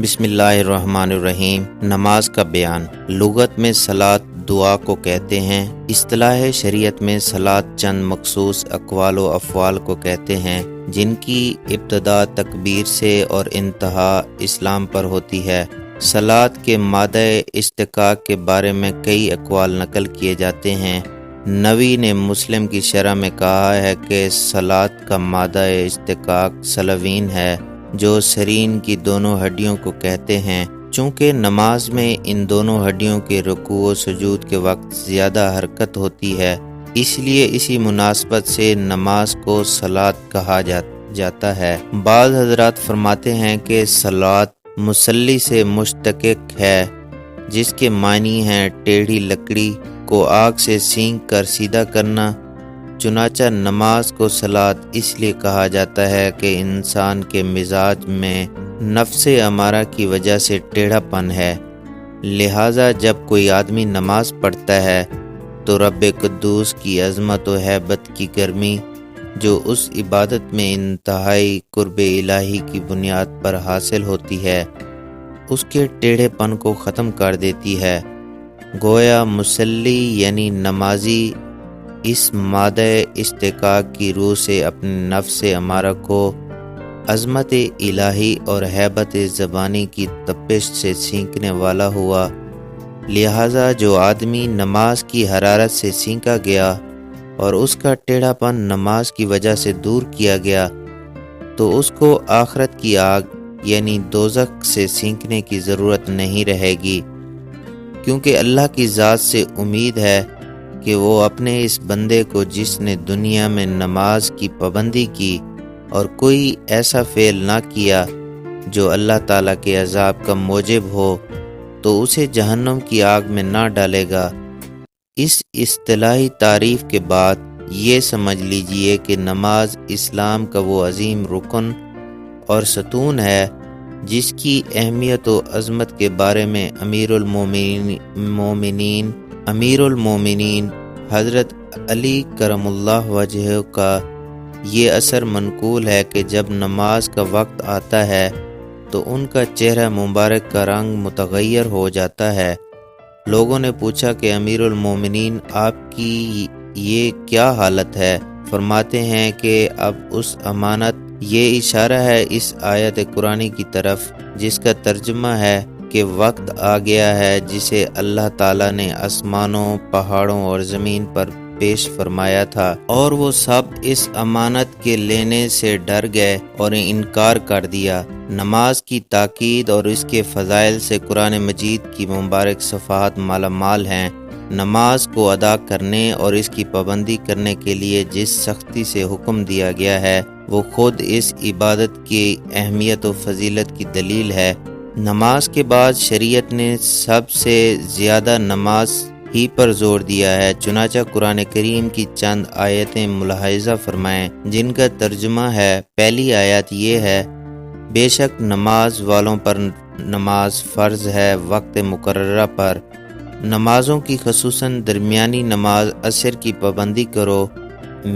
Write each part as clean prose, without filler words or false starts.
بسم اللہ الرحمن الرحیم۔ نماز کا بیان۔ لغت میں صلاۃ دعا کو کہتے ہیں۔ اصطلاح شریعت میں صلاۃ چند مخصوص اقوال و افعال کو کہتے ہیں جن کی ابتدا تکبیر سے اور انتہا اسلام پر ہوتی ہے۔ صلاۃ کے مادہ اشتقاق کے بارے میں کئی اقوال نقل کیے جاتے ہیں۔ نووی نے مسلم کی شرح میں کہا ہے کہ صلاۃ کا مادہ اشتقاق سلوین ہے جو سرین کی دونوں ہڈیوں کو کہتے ہیں۔ چونکہ نماز میں ان دونوں ہڈیوں کے رکوع و سجود کے وقت زیادہ حرکت ہوتی ہے، اس لیے اسی مناسبت سے نماز کو صلاۃ کہا جاتا ہے۔ بعض حضرات فرماتے ہیں کہ صلاۃ مصلی سے مشتقق ہے، جس کے معنی ہیں ٹیڑھی لکڑی کو آگ سے سینک کر سیدھا کرنا۔ چنانچہ نماز کو صلاۃ اس لیے کہا جاتا ہے کہ انسان کے مزاج میں نفس امارہ کی وجہ سے ٹیڑھا پن ہے، لہٰذا جب کوئی آدمی نماز پڑھتا ہے تو رب قدوس کی عظمت و ہیبت کی گرمی جو اس عبادت میں انتہائی قرب الہی کی بنیاد پر حاصل ہوتی ہے، اس کے ٹیڑھے پن کو ختم کر دیتی ہے۔ گویا مصلی یعنی نمازی اس مادہ اشتقاق کی روح سے اپنے نفس امارہ کو عظمت الہی اور ہیبت زبانی کی تپش سے سینکنے والا ہوا، لہٰذا جو آدمی نماز کی حرارت سے سینکا گیا اور اس کا ٹیڑھا پن نماز کی وجہ سے دور کیا گیا تو اس کو آخرت کی آگ یعنی دوزخ سے سینکنے کی ضرورت نہیں رہے گی، کیونکہ اللہ کی ذات سے امید ہے کہ وہ اپنے اس بندے کو جس نے دنیا میں نماز کی پابندی کی اور کوئی ایسا فعل نہ کیا جو اللہ تعالیٰ کے عذاب کا موجب ہو، تو اسے جہنم کی آگ میں نہ ڈالے گا۔ اس اصطلاحی تعریف کے بعد یہ سمجھ لیجئے کہ نماز اسلام کا وہ عظیم رکن اور ستون ہے جس کی اہمیت و عظمت کے بارے میں امیر المومنین حضرت علی کرم اللہ وجہہ کا یہ اثر منقول ہے کہ جب نماز کا وقت آتا ہے تو ان کا چہرہ مبارک کا رنگ متغیر ہو جاتا ہے۔ لوگوں نے پوچھا کہ امیر المومنین آپ کی یہ کیا حالت ہے؟ فرماتے ہیں کہ اب اس امانت، یہ اشارہ ہے اس آیت قرآنی کی طرف جس کا ترجمہ ہے کہ وقت آ گیا ہے جسے اللہ تعالیٰ نے آسمانوں، پہاڑوں اور زمین پر پیش فرمایا تھا، اور وہ سب اس امانت کے لینے سے ڈر گئے اور انکار کر دیا۔ نماز کی تاکید اور اس کے فضائل سے قرآن مجید کی مبارک صفحات مالا مال ہیں۔ نماز کو ادا کرنے اور اس کی پابندی کرنے کے لیے جس سختی سے حکم دیا گیا ہے وہ خود اس عبادت کی اہمیت و فضیلت کی دلیل ہے۔ نماز کے بعد شریعت نے سب سے زیادہ نماز ہی پر زور دیا ہے، چنانچہ قرآن کریم کی چند آیتیں ملاحظہ فرمائیں جن کا ترجمہ ہے۔ پہلی آیت یہ ہے، بے شک نماز والوں پر نماز فرض ہے وقت مقررہ پر۔ نمازوں کی خصوصاً درمیانی نماز عصر کی پابندی کرو،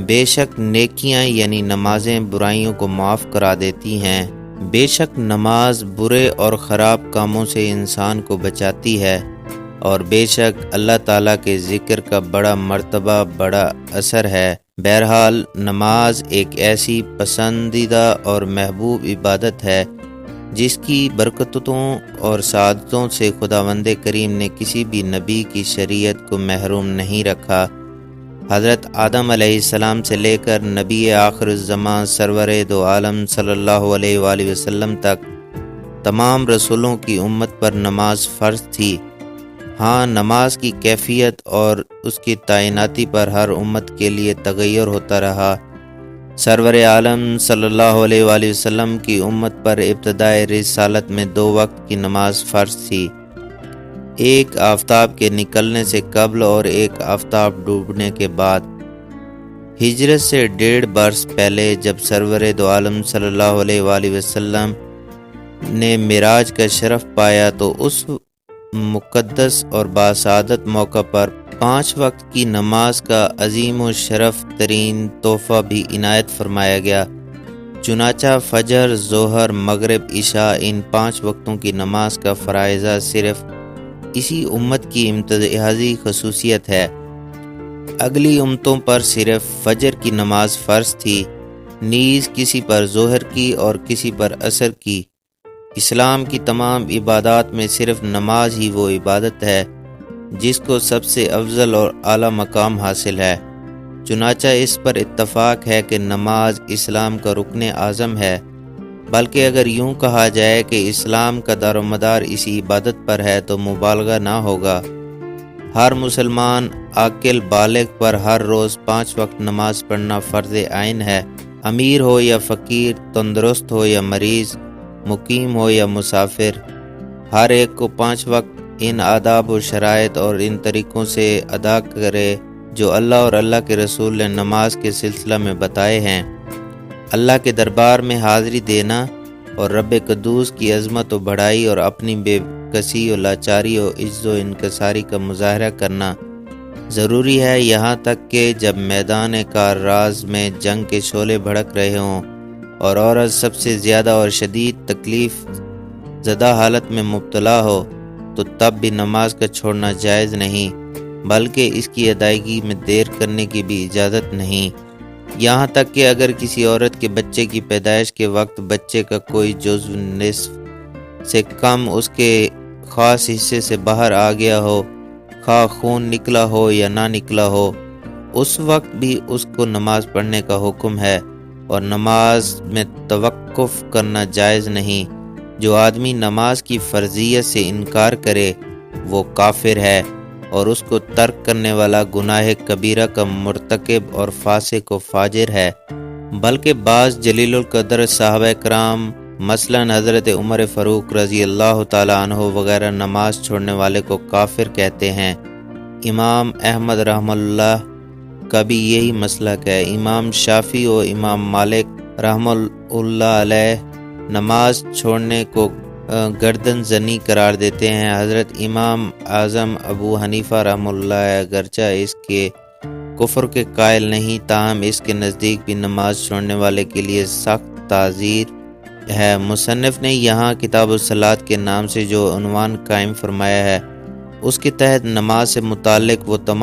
بے شک نیکیاں یعنی نمازیں برائیوں کو معاف کرا دیتی ہیں، بے شک نماز برے اور خراب کاموں سے انسان کو بچاتی ہے، اور بے شک اللہ تعالیٰ کے ذکر کا بڑا مرتبہ، بڑا اثر ہے۔ بہرحال نماز ایک ایسی پسندیدہ اور محبوب عبادت ہے جس کی برکتوں اور سعادتوں سے خداوند کریم نے کسی بھی نبی کی شریعت کو محروم نہیں رکھا۔ حضرت آدم علیہ السلام سے لے کر نبی آخر الزمان سرور دو عالم صلی اللہ علیہ وآلہ وسلم تک تمام رسولوں کی امت پر نماز فرض تھی۔ ہاں، نماز کی کیفیت اور اس کی تعیناتی پر ہر امت کے لیے تغیر ہوتا رہا۔ سرور عالم صلی اللہ علیہ وآلہ وسلم کی امت پر ابتدائے رسالت میں 2 وقت کی نماز فرض تھی، ایک آفتاب کے نکلنے سے قبل اور ایک آفتاب ڈوبنے کے بعد۔ ہجرت سے 1.5 برس پہلے جب سرور دو عالم صلی اللہ علیہ وآلہ وسلم نے معراج کا شرف پایا تو اس مقدس اور باسعادت موقع پر 5 وقت کی نماز کا عظیم و شرف ترین تحفہ بھی عنایت فرمایا گیا، چنانچہ فجر، ظہر، مغرب، عشاء ان 5 وقتوں کی نماز کا فرائضہ صرف اسی امت کی امتیازی خصوصیت ہے۔ اگلی امتوں پر صرف فجر کی نماز فرض تھی، نیز کسی پر ظہر کی اور کسی پر عصر کی۔ اسلام کی تمام عبادات میں صرف نماز ہی وہ عبادت ہے جس کو سب سے افضل اور اعلیٰ مقام حاصل ہے۔ چنانچہ اس پر اتفاق ہے کہ نماز اسلام کا رکن اعظم ہے، بلکہ اگر یوں کہا جائے کہ اسلام کا دار و مدار اسی عبادت پر ہے تو مبالغہ نہ ہوگا۔ ہر مسلمان عاقل بالغ پر ہر روز 5 وقت نماز پڑھنا فرض عین ہے، امیر ہو یا فقیر، تندرست ہو یا مریض، مقیم ہو یا مسافر، ہر ایک کو 5 وقت ان آداب و شرائط اور ان طریقوں سے ادا کرے جو اللہ اور اللہ کے رسول نے نماز کے سلسلہ میں بتائے ہیں۔ اللہ کے دربار میں حاضری دینا اور رب قدوس کی عظمت و بڑائی اور اپنی بے کسی و لاچاری و عجز و انکساری کا مظاہرہ کرنا ضروری ہے، یہاں تک کہ جب میدان کار راز میں جنگ کے شعلے بھڑک رہے ہوں اور عورت سب سے زیادہ اور شدید تکلیف زدہ حالت میں مبتلا ہو تو تب بھی نماز کا چھوڑنا جائز نہیں، بلکہ اس کی ادائیگی میں دیر کرنے کی بھی اجازت نہیں۔ یہاں تک کہ اگر کسی عورت کے بچے کی پیدائش کے وقت بچے کا کوئی جزو نصف سے کم اس کے خاص حصے سے باہر آ گیا ہو، خواہ خون نکلا ہو یا نہ نکلا ہو، اس وقت بھی اس کو نماز پڑھنے کا حکم ہے اور نماز میں توقف کرنا جائز نہیں۔ جو آدمی نماز کی فرضیت سے انکار کرے وہ کافر ہے اور اس کو ترک کرنے والا گناہ کبیرہ کا مرتکب اور فاسق و فاجر ہے۔ بلکہ بعض جلیل القدر صحابہ کرام مثلاً حضرت عمر فاروق رضی اللہ تعالیٰ عنہ وغیرہ نماز چھوڑنے والے کو کافر کہتے ہیں۔ امام احمد رحمہ اللہ کا بھی یہی مسلک ہے۔ امام شافعی و امام مالک رحمہ اللہ علیہ نماز چھوڑنے کو گردن زنی قرار دیتے ہیں۔ حضرت امام اعظم ابو حنیفہ رحمہ اللہ اگرچہ اس کے کفر کے قائل نہیں، تاہم اس کے نزدیک بھی نماز چھوڑنے والے کے لیے سخت تعزیر ہے۔ مصنف نے یہاں کتاب الصلاۃ کے نام سے جو عنوان قائم فرمایا ہے، اس کے تحت نماز سے متعلق وہ تمام